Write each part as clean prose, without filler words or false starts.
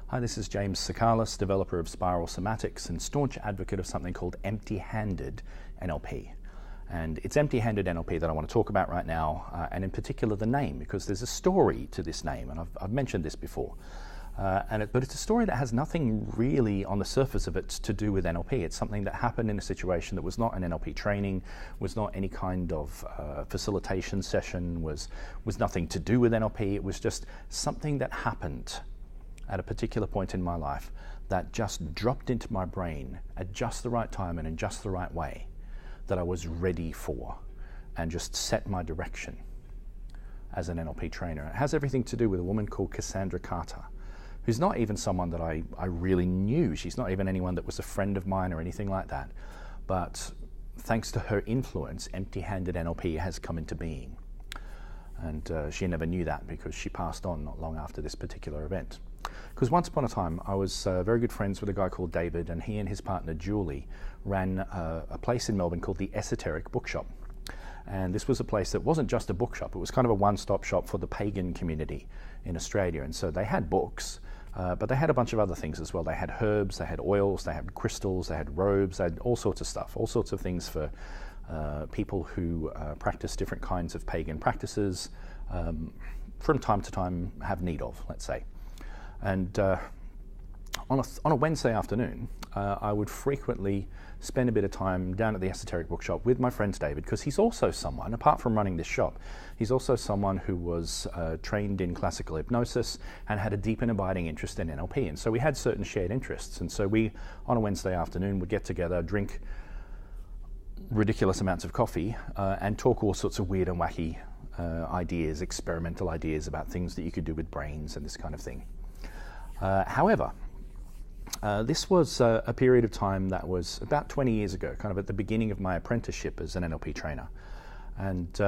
Hi, this is James Sakalis, developer of Spiral Somatics and staunch advocate of something called empty-handed NLP. And it's empty-handed NLP that I want to talk about right now, and in particular the name, because there's a story to this name, and I've mentioned this before. But it's a story that has nothing really on the surface of it to do with NLP. It's something that happened in a situation that was not an NLP training, was not any kind of facilitation session, was nothing to do with NLP. It was just something that happened at a particular point in my life that just dropped into my brain at just the right time and in just the right way that I was ready for, and just set my direction as an NLP trainer. It has everything to do with a woman called Cassandra Carter, who's not even someone that I really knew. She's not even anyone that was a friend of mine or anything like that. But thanks to her influence, empty-handed NLP has come into being. And she never knew that because she passed on not long after this particular event. Because once upon a time, I was very good friends with a guy called David, and he and his partner Julie ran a place in Melbourne called the Esoteric Bookshop. And this was a place that wasn't just a bookshop, it was kind of a one-stop shop for the pagan community in Australia. And so they had books, but they had a bunch of other things as well. They had herbs, they had oils, they had crystals, they had robes, they had all sorts of stuff, all sorts of things for people who practice different kinds of pagan practices, from time to time have need of, let's say. And on a Wednesday afternoon, I would frequently spend a bit of time down at the Esoteric Bookshop with my friend David, because he's also someone, apart from running this shop, he's also someone who was trained in classical hypnosis and had a deep and abiding interest in NLP. And so we had certain shared interests. And so we, on a Wednesday afternoon, would get together, drink ridiculous amounts of coffee, and talk all sorts of weird and wacky ideas, experimental ideas about things that you could do with brains and this kind of thing. However, this was a period of time that was about 20 years ago, kind of at the beginning of my apprenticeship as an NLP trainer. And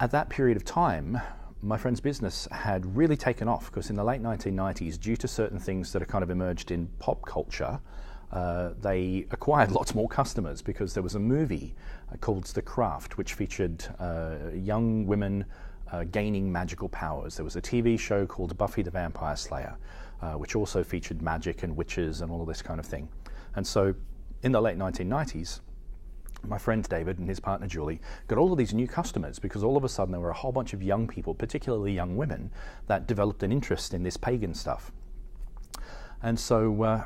at that period of time, my friend's business had really taken off, because in the late 1990s, due to certain things that have kind of emerged in pop culture, they acquired lots more customers, because there was a movie called The Craft, which featured young women gaining magical powers. There was a TV show called Buffy the Vampire Slayer, which also featured magic and witches and all of this kind of thing. And so in the late 1990s, my friend David and his partner Julie got all of these new customers, because all of a sudden there were a whole bunch of young people, particularly young women, that developed an interest in this pagan stuff. And so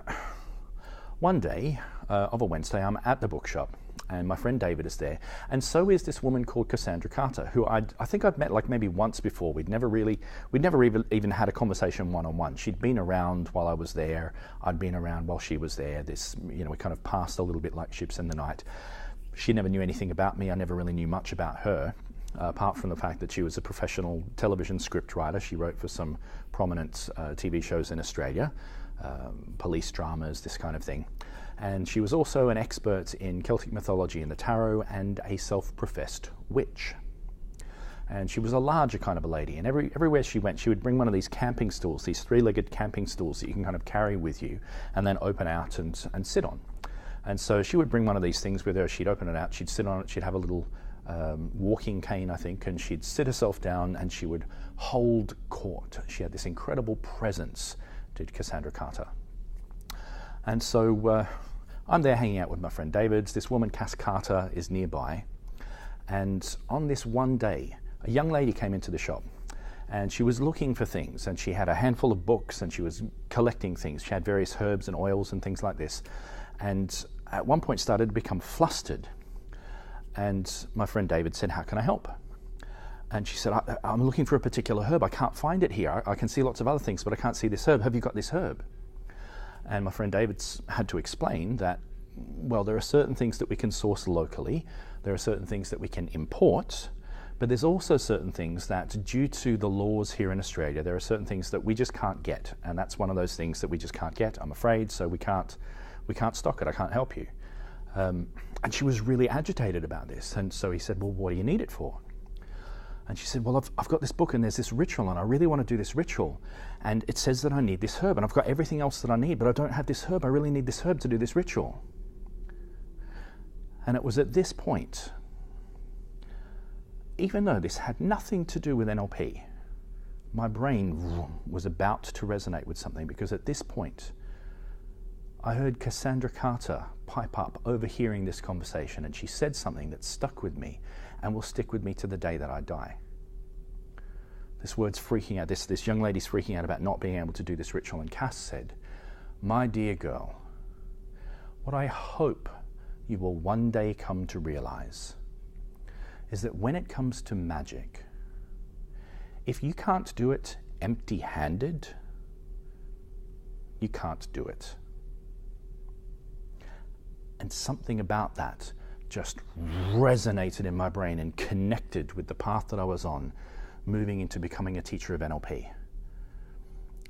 one day of a Wednesday, I'm at the bookshop, and my friend David is there, and so is this woman called Cassandra Carter, who I think I'd met like maybe once before. We'd never even had a conversation one-on-one. She'd been around while I was there. I'd been around while she was there. We kind of passed a little bit like ships in the night. She never knew anything about me. I never really knew much about her, apart from the fact that she was a professional television script writer. She wrote for some prominent TV shows in Australia, police dramas, this kind of thing. And she was also an expert in Celtic mythology and the tarot, and a self-professed witch. And she was a larger kind of a lady, and everywhere she went, she would bring one of these camping stools, these three-legged camping stools that you can kind of carry with you and then open out and sit on. And so she would bring one of these things with her, she'd open it out, she'd sit on it, she'd have a little walking cane, I think, and she'd sit herself down and she would hold court. She had this incredible presence, did Cassandra Carter. And so I'm there hanging out with my friend David. This woman, Cass Carter, is nearby. And on this one day, a young lady came into the shop, and she was looking for things, and she had a handful of books, and she was collecting things. She had various herbs and oils and things like this. And at one point started to become flustered. And my friend David said, "How can I help?" And she said, I'm looking for a particular herb. I can't find it here. I can see lots of other things, but I can't see this herb. Have you got this herb? And my friend David had to explain that, well, there are certain things that we can source locally, there are certain things that we can import, but there's also certain things that, due to the laws here in Australia, there are certain things that we just can't get, and that's one of those things that we just can't get, I'm afraid, so we can't stock it, I can't help you. And she was really agitated about this, and so he said, well, what do you need it for? And she said, well, I've got this book and there's this ritual and I really want to do this ritual. And it says that I need this herb and I've got everything else that I need, but I don't have this herb. I really need this herb to do this ritual. And it was at this point, even though this had nothing to do with NLP, my brain was about to resonate with something, because at this point I heard Cassandra Carter pipe up overhearing this conversation, and she said something that stuck with me and will stick with me to the day that I die. This word's freaking out, this young lady's freaking out about not being able to do this ritual, and Cass said, "My dear girl, what I hope you will one day come to realize is that when it comes to magic, if you can't do it empty-handed, you can't do it." And something about that just resonated in my brain and connected with the path that I was on, moving into becoming a teacher of NLP.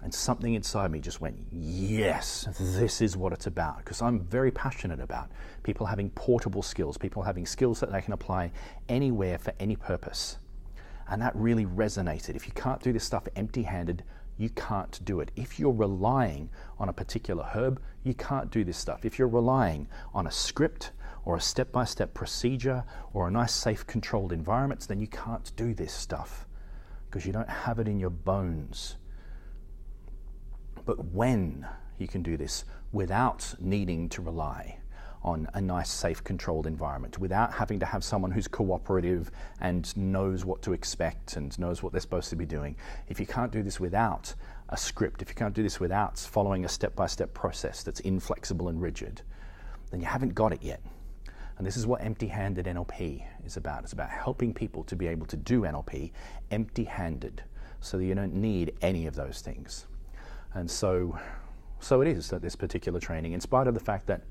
And something inside me just went, yes, this is what it's about. Because I'm very passionate about people having portable skills, people having skills that they can apply anywhere for any purpose. And that really resonated. If you can't do this stuff empty-handed, you can't do it. If you're relying on a particular herb, you can't do this stuff. If you're relying on a script or a step-by-step procedure or a nice, safe, controlled environment, then you can't do this stuff because you don't have it in your bones. But when you can do this without needing to rely on a nice, safe, controlled environment, without having to have someone who's cooperative and knows what to expect and knows what they're supposed to be doing, if you can't do this without a script, if you can't do this without following a step-by-step process that's inflexible and rigid, then you haven't got it yet. And this is what empty-handed NLP is about. It's about helping people to be able to do NLP empty-handed so that you don't need any of those things. And so it is that this particular training, in spite of the fact that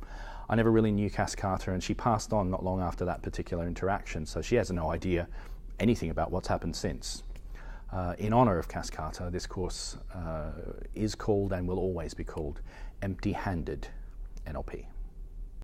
I never really knew Cass Carter, and she passed on not long after that particular interaction, so she has no idea anything about what's happened since. In honor of Cass Carter, this course is called and will always be called Empty-Handed NLP.